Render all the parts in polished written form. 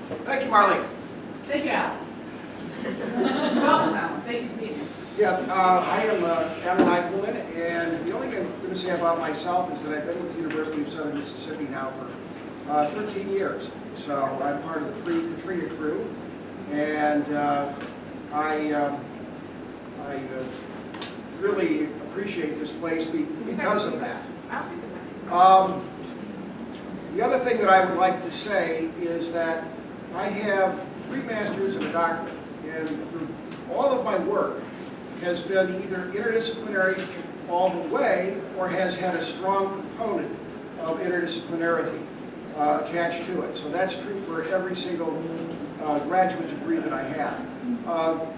Thank you, Marlene. Thank you, Allan. Welcome, Allan. Thank you for being here. Yeah, I am Allan Eicklemann, and the only thing I'm going to say about myself is that I've been with the University of Southern Mississippi now for 13 years. So I'm part of the pre-Katrina crew, and I really appreciate this place because of that. The other thing that I would like to say is that I have 3 masters and a doctorate, and all of my work has been either interdisciplinary all the way or has had a strong component of interdisciplinarity attached to it. So that's true for every single graduate degree that I have.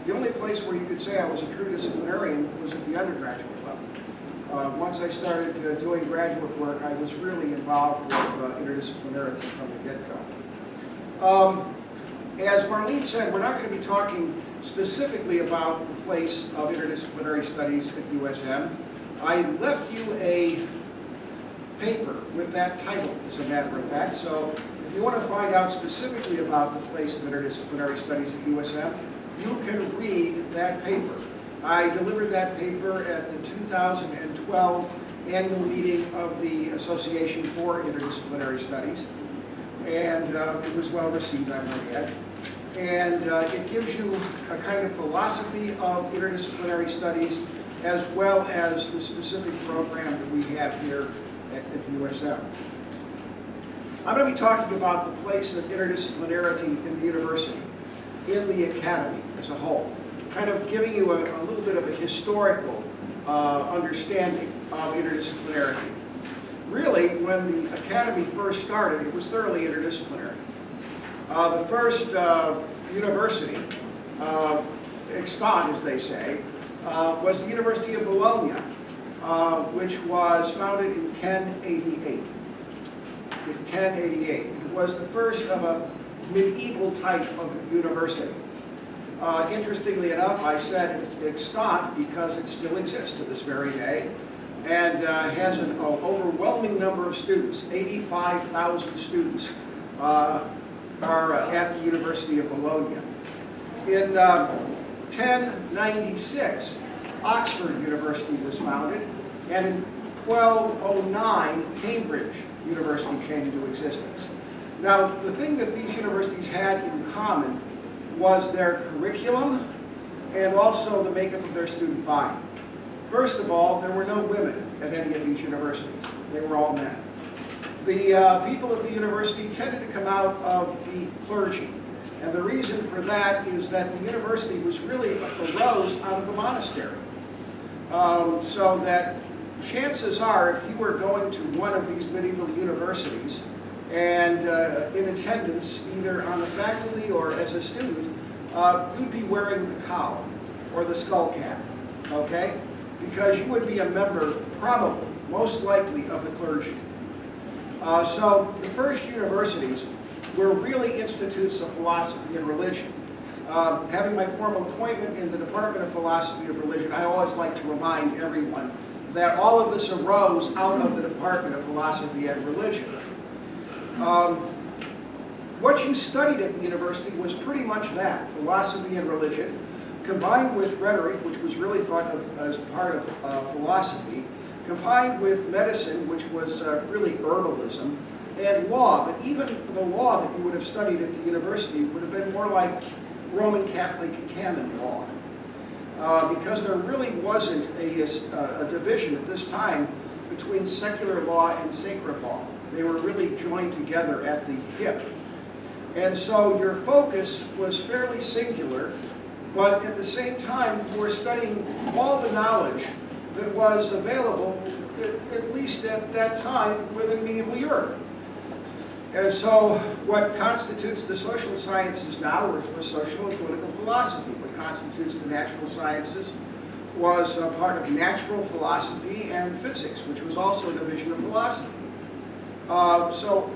The only place where you could say I was a true disciplinarian was at the undergraduate level. Once I started doing graduate work, I was really involved with interdisciplinarity from the get-go. As Marlene said, we're not going to be talking specifically about the place of interdisciplinary studies at USM. I left you a paper with that title, as a matter of fact, so if you want to find out specifically about the place of interdisciplinary studies at USM, you can read that paper. I delivered that paper at the 2012 annual meeting of the Association for Interdisciplinary Studies, and it was well received, I might add. And it gives you a kind of philosophy of interdisciplinary studies as well as the specific program that we have here at USM. I'm going to be talking about the place of interdisciplinarity in the university, in the academy as a whole, kind of giving you a little bit of a historical understanding of interdisciplinarity. Really, when the academy first started, it was thoroughly interdisciplinary. The first university, extant as they say, was the University of Bologna, which was founded in 1088. In 1088. It was the first of a medieval type of university. Interestingly enough, I said it's extant because it still exists to this very day and has an overwhelming number of students. 85,000 students are at the University of Bologna. In 1096, Oxford University was founded, and in 1209, Cambridge University came into existence. Now, the thing that these universities had in common was their curriculum and also the makeup of their student body. First of all, there were no women at any of these universities. They were all men. The people at the university tended to come out of the clergy. And the reason for that is that the university was really arose out of the monastery. So that chances are, if you were going to one of these medieval universities and in attendance, either on the faculty or as a student, you'd be wearing the cowl or the skull cap, okay? Because you would be a member, probably, most likely, of the clergy. So the first universities were really institutes of philosophy and religion. Having my formal appointment in the Department of Philosophy of Religion, I always like to remind everyone that all of this arose out of the Department of Philosophy and Religion. What you studied at the university was pretty much that, philosophy and religion, combined with rhetoric, which was really thought of as part of philosophy, combined with medicine, which was really herbalism, and law. But even the law that you would have studied at the university would have been more like Roman Catholic canon law. Because there really wasn't a division at this time between secular law and sacred law. They were really joined together at the hip. And so your focus was fairly singular, but at the same time you were studying all the knowledge that was available, at least at that time, within medieval Europe. And so what constitutes the social sciences now was social and political philosophy. What constitutes the natural sciences was a part of natural philosophy and physics, which was also a division of philosophy. So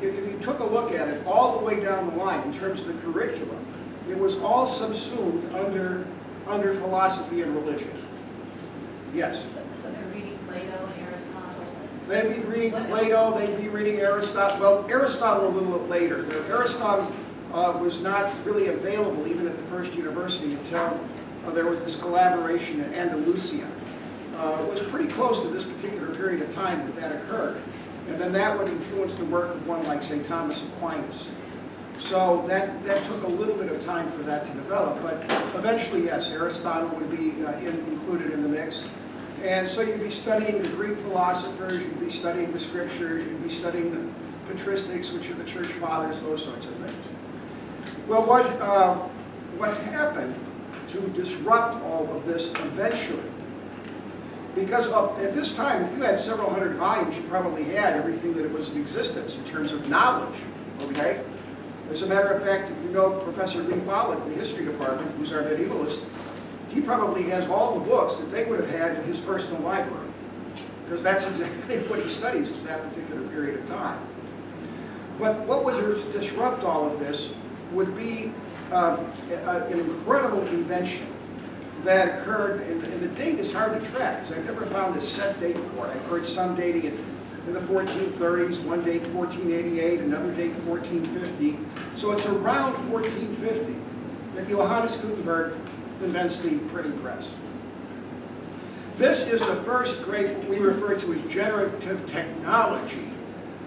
if you took a look at it all the way down the line in terms of the curriculum, it was all subsumed under philosophy and religion. Yes? So they're reading Plato, Aristotle, They'd be reading Plato, they'd be reading Aristotle. Well, Aristotle a little bit later. Aristotle was not really available even at the first university until there was this collaboration in Andalusia. It was pretty close to this particular period of time that occurred. And then that would influence the work of one like, say, Thomas Aquinas. So that took a little bit of time for that to develop. But eventually, yes, Aristotle would be included in the mix. And so you'd be studying the Greek philosophers, you'd be studying the scriptures, you'd be studying the patristics, which are the church fathers, those sorts of things. Well, what happened to disrupt all of this eventually? Because at this time, if you had several hundred volumes, you probably had everything that was in existence in terms of knowledge, okay? As a matter of fact, if you know Professor Lee Follett in the history department, who's our medievalist, he probably has all the books that they would have had in his personal library, because that's exactly what he studies at that particular period of time. But what would disrupt all of this would be an incredible invention that occurred, and the date is hard to track, because I've never found a set date for it. I've heard some dating it in the 1430s, one date 1488, another date 1450. So it's around 1450 that Johannes Gutenberg invents the printing press. This is the first great, what we refer to as generative technology,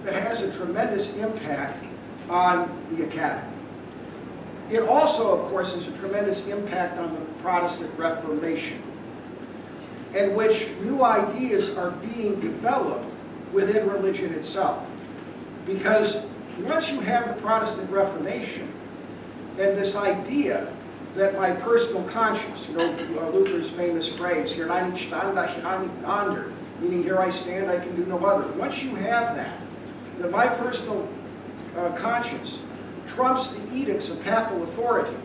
that has a tremendous impact on the academy. It also, of course, has a tremendous impact on the Protestant Reformation, in which new ideas are being developed within religion itself. Because once you have the Protestant Reformation and this idea that my personal conscience, you know, Luther's famous phrase, hier ein ich stand, ich kann nicht ander, meaning here I stand, I can do no other. Once you have that my personal conscience trumps the edicts of papal authority,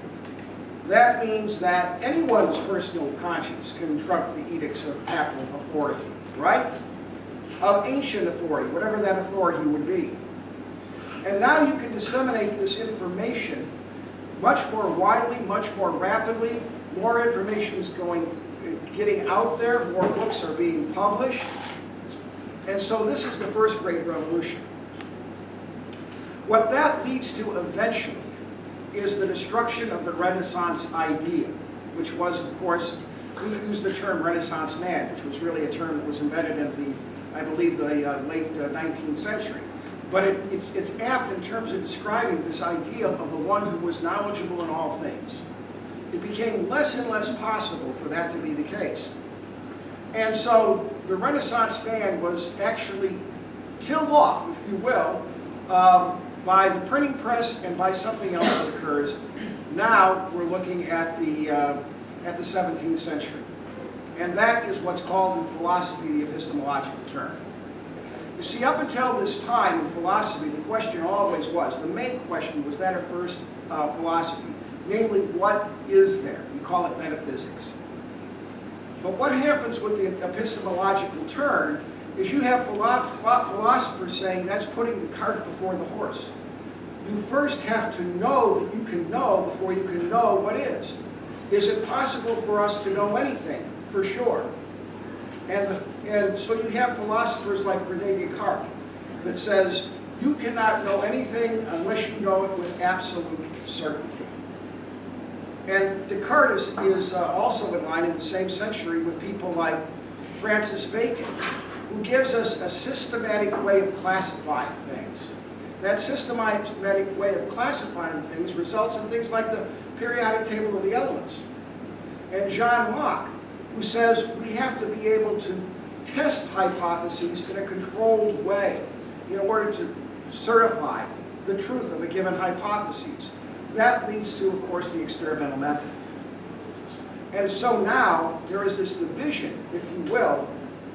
that means that anyone's personal conscience can trump the edicts of papal authority, right? Of ancient authority, whatever that authority would be. And now you can disseminate this information much more widely, much more rapidly. More information is getting out there, more books are being published. And so this is the first great revolution. What that leads to eventually is the destruction of the Renaissance idea, which was, of course, we use the term Renaissance man, which was really a term that was invented in the, I believe, the late 19th century. But it's apt in terms of describing this ideal of the one who was knowledgeable in all things. It became less and less possible for that to be the case. And so the Renaissance man was actually killed off, if you will, by the printing press and by something else that occurs. Now we're looking at the 17th century. And that is what's called in philosophy the epistemological turn. You see, up until this time in philosophy, the question always was, the main question was that of first philosophy, namely, what is there? We call it metaphysics. But what happens with the epistemological turn is you have philosophers saying that's putting the cart before the horse. You first have to know that you can know before you can know what is. Is it possible for us to know anything? For sure. And so you have philosophers like René Descartes that says you cannot know anything unless you know it with absolute certainty. And Descartes is also in line in the same century with people like Francis Bacon, who gives us a systematic way of classifying things. That systematic way of classifying things results in things like the periodic table of the elements. And John Locke, who says we have to be able to test hypotheses in a controlled way in order to certify the truth of a given hypothesis. That leads to, of course, the experimental method. And so now there is this division, if you will,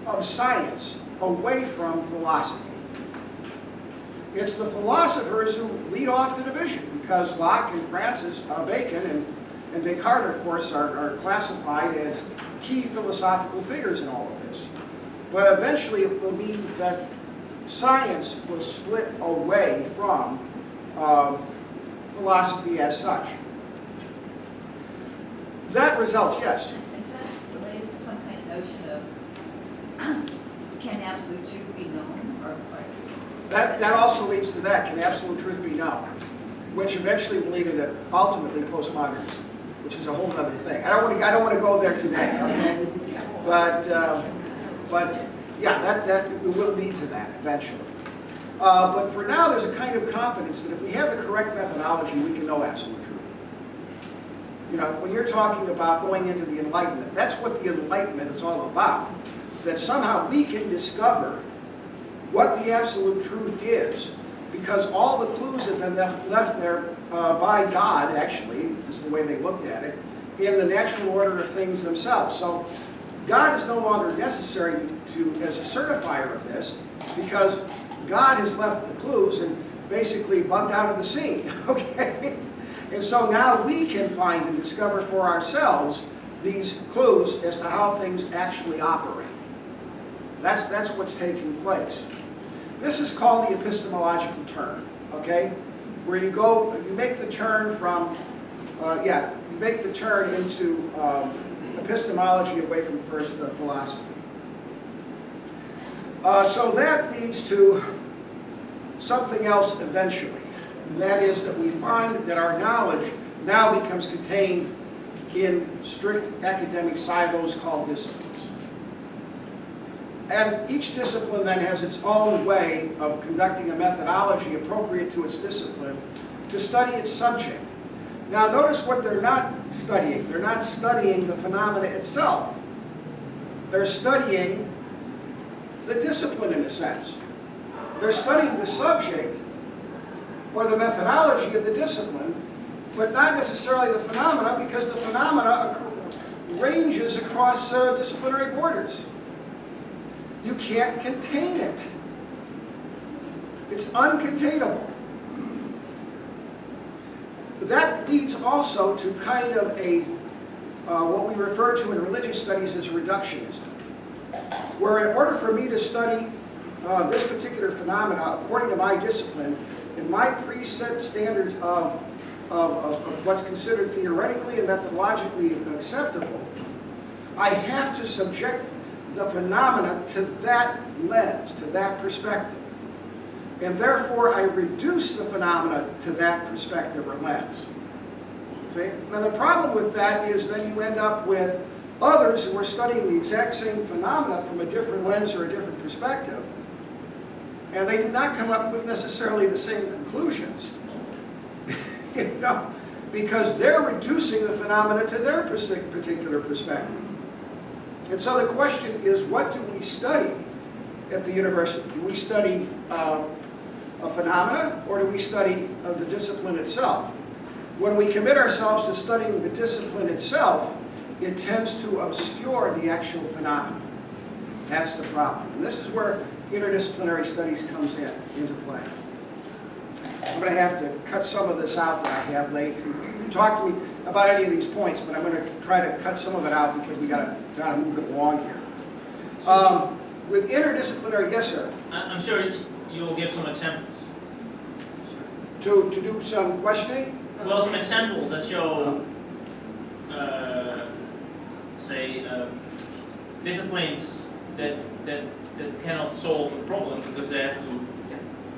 of science away from philosophy. It's the philosophers who lead off the division, because Locke and Francis Bacon and Descartes, of course, are classified as key philosophical figures in all of this. But eventually it will mean that science will split away from philosophy as such. That results, yes? Is that related to some kind of notion of Can absolute truth be known, or? That also leads to that. Can absolute truth be known? Which eventually will lead to ultimately postmodernism, which is a whole other thing. I don't want to go there today, okay? But yeah, that will lead to that eventually. But for now, there's a kind of confidence that if we have the correct methodology, we can know absolute truth. You know, when you're talking about going into the Enlightenment, that's what the Enlightenment is all about. That somehow we can discover what the absolute truth is, because all the clues have been left there by God, actually, just the way they looked at it, in the natural order of things themselves. So God is no longer necessary as a certifier of this, because God has left the clues and basically bugged out of the scene, okay? And so now we can find and discover for ourselves these clues as to how things actually operate. That's what's taking place. This is called the epistemological turn, okay? Where you make the turn from, you make the turn into epistemology away from first philosophy. So that leads to something else eventually. And that is that we find that our knowledge now becomes contained in strict academic silos called disciplines. And each discipline then has its own way of conducting a methodology appropriate to its discipline to study its subject. Now notice what they're not studying. They're not studying the phenomena itself. They're studying the discipline in a sense. They're studying the subject or the methodology of the discipline, but not necessarily the phenomena, because the phenomena ranges across disciplinary borders. You can't contain it. It's uncontainable. That leads also to kind of a, what we refer to in religious studies as reductionism, where in order for me to study this particular phenomena according to my discipline, and my preset standards of what's considered theoretically and methodologically acceptable, I have to subject the phenomena to that lens, to that perspective. And therefore, I reduce the phenomena to that perspective or lens. See? Now the problem with that is then you end up with others who are studying the exact same phenomena from a different lens or a different perspective, and they do not come up with necessarily the same conclusions, you know, because they're reducing the phenomena to their particular perspective. And so the question is, what do we study at the university? Do we study a phenomena, or do we study the discipline itself? When we commit ourselves to studying the discipline itself, it tends to obscure the actual phenomena. That's the problem. And this is where interdisciplinary studies comes into play. I'm going to have to cut some of this out that I have late. You can talk to me about any of these points, but I'm going to try to cut some of it out because we got to move it along here. With interdisciplinary, yes, sir. I'm sure you'll give some examples. To do some questioning. Well, some examples that show, say, disciplines that cannot solve a problem because they have to.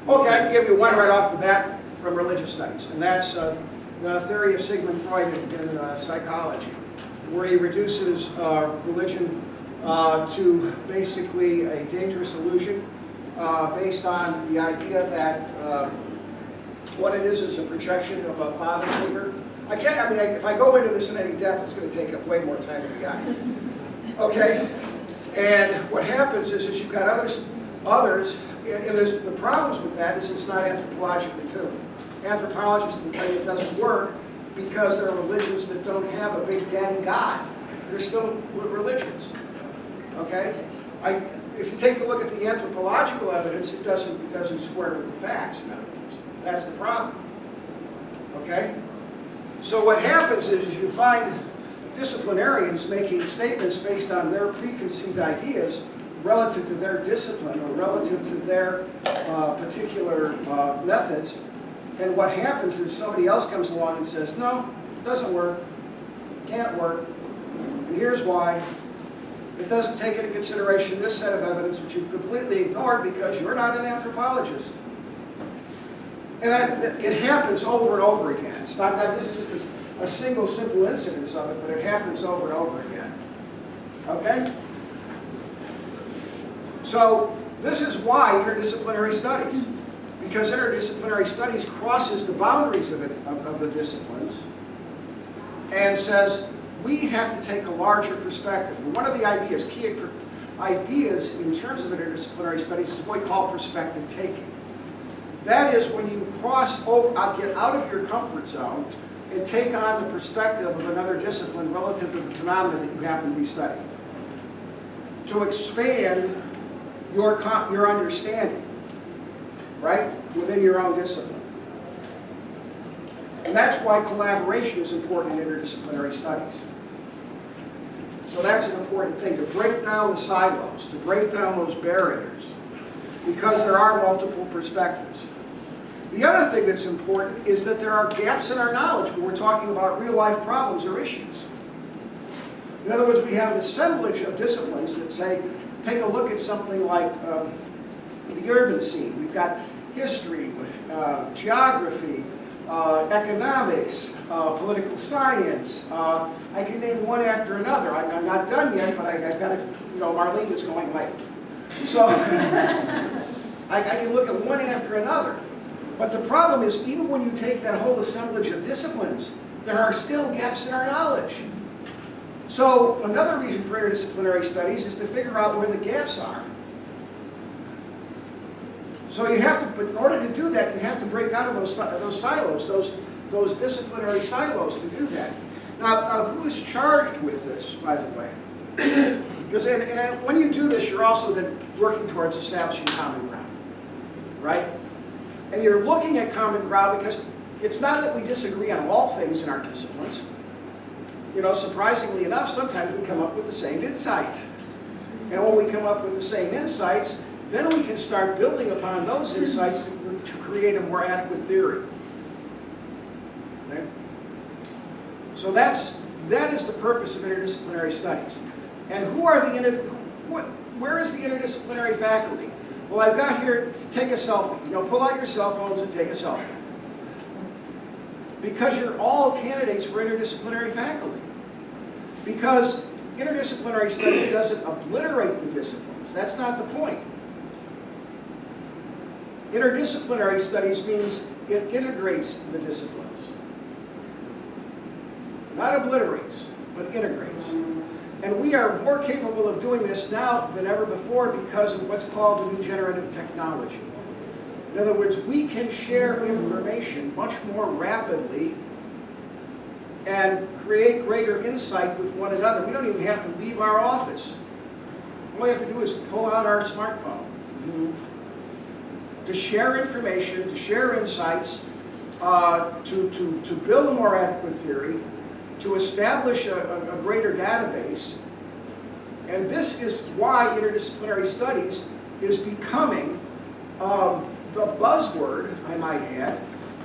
Okay, I can give you one right off the bat from religious studies, and that's the theory of Sigmund Freud in psychology, where he reduces religion to basically a dangerous illusion based on the idea that what it is a projection of a father figure. If I go into this in any depth, it's going to take up way more time than we got. Okay? And what happens is you've got others, and there's the problems with that is it's not anthropologically tuned. Anthropologists will tell you it doesn't work because there are religions that don't have a big daddy God. They're still religions. Okay? If you take a look at the anthropological evidence, it doesn't square with the facts, in other words. That's the problem. Okay? So what happens is you find disciplinarians making statements based on their preconceived ideas relative to their discipline or relative to their particular methods. And what happens is somebody else comes along and says, no, it doesn't work, can't work, and here's why. It doesn't take into consideration this set of evidence, which you've completely ignored because you're not an anthropologist. And it happens over and over again. It's not that this is just a single simple incidence of it, but it happens over and over again. Okay? So this is why interdisciplinary studies. Because interdisciplinary studies crosses the boundaries of the disciplines and says, we have to take a larger perspective. And one of the ideas, key ideas in terms of interdisciplinary studies is what we call perspective taking. That is when you cross over, get out of your comfort zone and take on the perspective of another discipline relative to the phenomena that you happen to be studying. To expand your understanding, right, within your own discipline. And that's why collaboration is important in interdisciplinary studies. So that's an important thing, to break down the silos, to break down those barriers, because there are multiple perspectives. The other thing that's important is that there are gaps in our knowledge when we're talking about real-life problems or issues. In other words, we have an assemblage of disciplines that say, take a look at something like the urban scene. We've got history, geography, economics, political science. I can name one after another. I'm not done yet, but I've got to, Marlene is going late. So I can look at one after another. But the problem is, even when you take that whole assemblage of disciplines, there are still gaps in our knowledge. So another reason for interdisciplinary studies is to figure out where the gaps are. So you have to, but in order to do that, you have to break out of those silos, those disciplinary silos to do that. Now who is charged with this, by the way? Because when you do this, you're also then working towards establishing common ground, right? And you're looking at common ground because it's not that we disagree on all things in our disciplines. Surprisingly enough, sometimes we come up with the same insights. And when we come up with the same insights, then we can start building upon those insights to create a more adequate theory. Okay? So that is the purpose of interdisciplinary studies. And where is the interdisciplinary faculty? Well, I've got here, take a selfie. Pull out your cell phones and take a selfie. Because you're all candidates for interdisciplinary faculty. Because interdisciplinary studies doesn't obliterate the disciplines. That's not the point. Interdisciplinary studies means it integrates the disciplines. Not obliterates, but integrates. And we are more capable of doing this now than ever before because of what's called the new generative technology. In other words, we can share information much more rapidly and create greater insight with one another. We don't even have to leave our office. All we have to do is pull out our smartphone to share information, to share insights, to build a more adequate theory, to establish a greater database. And this is why interdisciplinary studies is becoming the buzzword, I might add,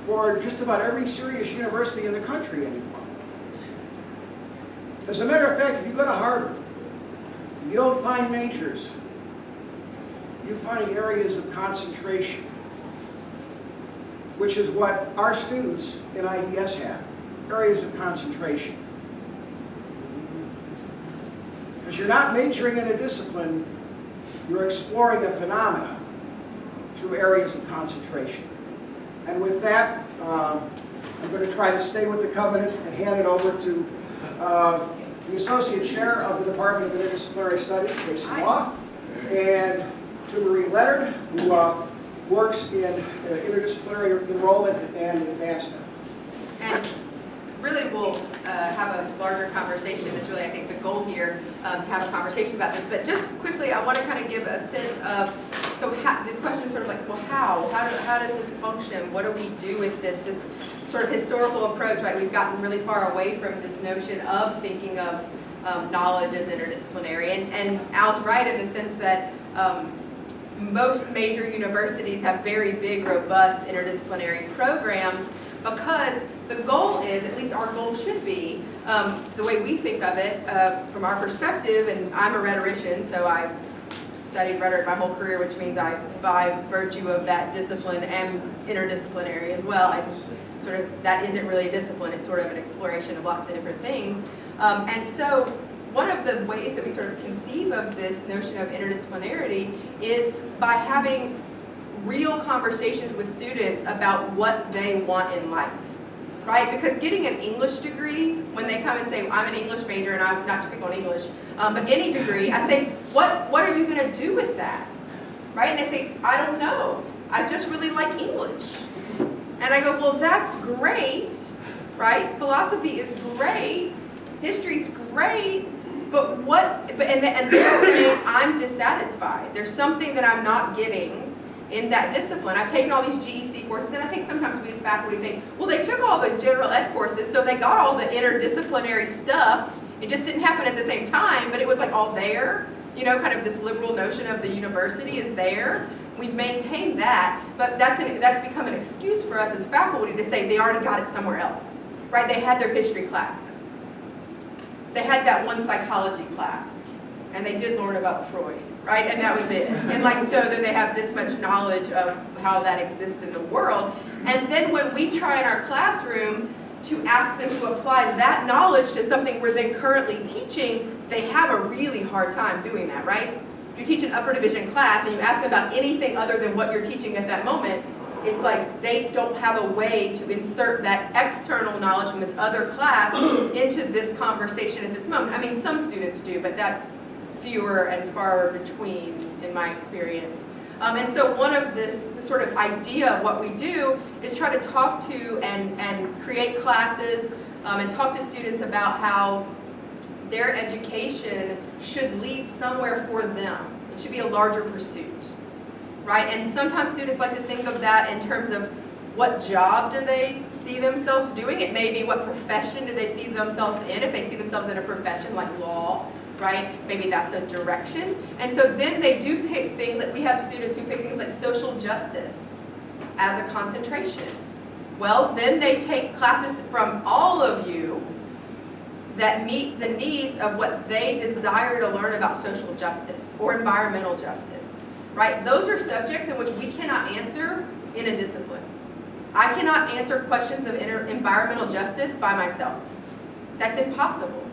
for just about every serious university in the country anymore. As a matter of fact, if you go to Harvard, you don't find majors. You find areas of concentration, which is what our students in IDS have, areas of concentration. Because you're not majoring in a discipline, you're exploring a phenomenon through areas of concentration. And with that, I'm going to try to stay with the covenant and hand it over to the Associate Chair of the Department of Interdisciplinary Studies, Maugh, and to Marie Leonard, who works in interdisciplinary enrollment and advancement. And really we'll have a larger conversation. It's really, I think, the goal here to have a conversation about this. But just quickly, I want to kind of give a sense of, so the question is sort of like, well, how does this function? What do we do with this sort of historical approach, right? We've gotten really far away from this notion of thinking of knowledge as interdisciplinary. And Al's right in the sense that most major universities have very big, robust interdisciplinary programs, because the goal is, at least our goal should be, the way we think of it from our perspective, and I'm a rhetorician, so I studied rhetoric my whole career, which means I, by virtue of that discipline, am interdisciplinary as well. That isn't really a discipline, it's sort of an exploration of lots of different things. And so one of the ways that we sort of conceive of this notion of interdisciplinarity is by having real conversations with students about what they want in life, right? Because getting an English degree, when they come and say, I'm an English major, and I'm not to pick on English, but any degree, I say, what are you going to do with that, right? And they say, I don't know. I just really like English. And I go, well, that's great, right? Philosophy is great. History's great. But and they're saying, I'm dissatisfied. There's something that I'm not getting in that discipline. I've taken all these GEC courses, and I think sometimes we as faculty think, well, they took all the general ed courses, so they got all the interdisciplinary stuff. It just didn't happen at the same time, but it was like all there. You know, kind of this liberal notion of the university is there. We've maintained that, but that's become an excuse for us as faculty to say they already got it somewhere else, right? They had their history class. They had that one psychology class, and they did learn about Freud, right? And that was it. And like, so then they have this much knowledge of how that exists in the world. And then when we try in our classroom to ask them to apply that knowledge to something where they're currently teaching, they have a really hard time doing that, right? If you teach an upper division class and you ask them about anything other than what you're teaching at that moment, it's like they don't have a way to insert that external knowledge from this other class into this conversation at this moment. I mean, some students do, but that's fewer and far between in my experience. And so one of this sort of idea of what we do is try to talk to and create classes and talk to students about how their education should lead somewhere for them. It should be a larger pursuit, right? And sometimes students like to think of that in terms of what job do they see themselves doing? It may be what profession do they see themselves in. If they see themselves in a profession like law, right? Maybe that's a direction. And so then they do pick things, like we have students who pick things like social justice as a concentration. Well, then they take classes from all of you that meet the needs of what they desire to learn about social justice or environmental justice, right? Those are subjects in which we cannot answer in a discipline. I cannot answer questions of environmental justice by myself. That's impossible.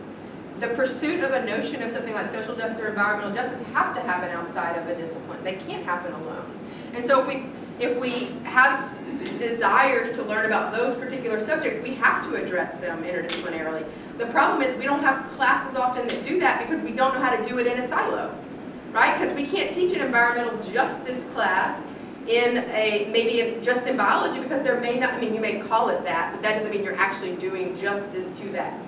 The pursuit of a notion of something like social justice or environmental justice have to happen outside of a discipline. They can't happen alone. And so if we have desires to learn about those particular subjects, we have to address them interdisciplinarily. The problem is we don't have classes often that do that because we don't know how to do it in a silo, right? Because we can't teach an environmental justice class just in biology, because there may not, I mean, you may call it that, but that doesn't mean you're actually doing justice to that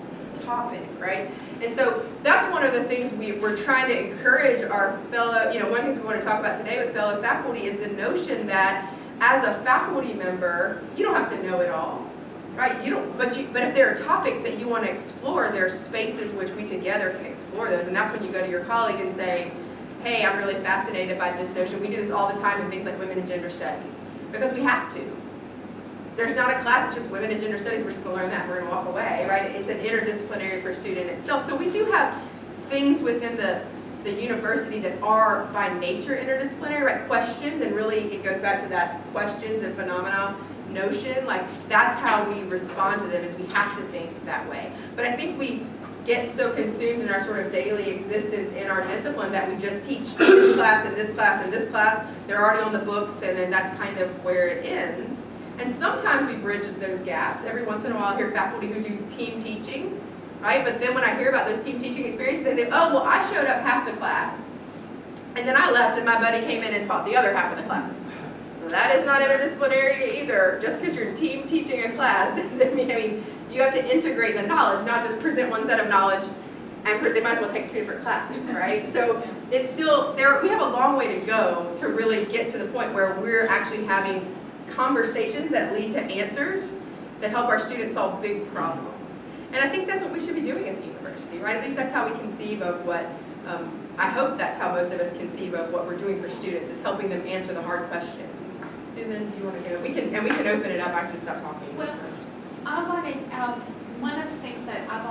topic, right? And so that's one of the things we're trying to encourage our fellow, one of the things we want to talk about today with fellow faculty is the notion that as a faculty member, you don't have to know it all, right? But if there are topics that you want to explore, there are spaces which we together can explore those, and that's when you go to your colleague and say, hey, I'm really fascinated by this notion. We do this all the time in things like women and gender studies, because we have to. There's not a class that's just women and gender studies, we're just going to learn that and we're going to walk away, right? It's an interdisciplinary pursuit in itself. So we do have things within the university that are by nature interdisciplinary, right? Questions, and really it goes back to that questions and phenomena notion. Like, that's how we respond to them, is we have to think that way. But I think we get so consumed in our sort of daily existence in our discipline that we just teach this class and this class and this class. They're already on the books, and then that's kind of where it ends. And sometimes we bridge those gaps. Every once in a while I hear faculty who do team teaching, right? But then when I hear about those team teaching experiences, they say, oh, well, I showed up half the class, and then I left and my buddy came in and taught the other half of the class. Well, that is not interdisciplinary either. Just because you're team teaching a class doesn't mean, I mean, you have to integrate the knowledge, not just present one set of knowledge, and they might as well take two different classes, right? So it's still, we have a long way to go to really get to the point where we're actually having conversations that lead to answers that help our students solve big problems. And I think that's what we should be doing as a university, right? At least that's how we conceive of what, I hope that's how most of us conceive of what we're doing for students, is helping them answer the hard questions. Susan, do you want to go? We can open it up. I can stop talking. Well, I wanted, one of the things that I thought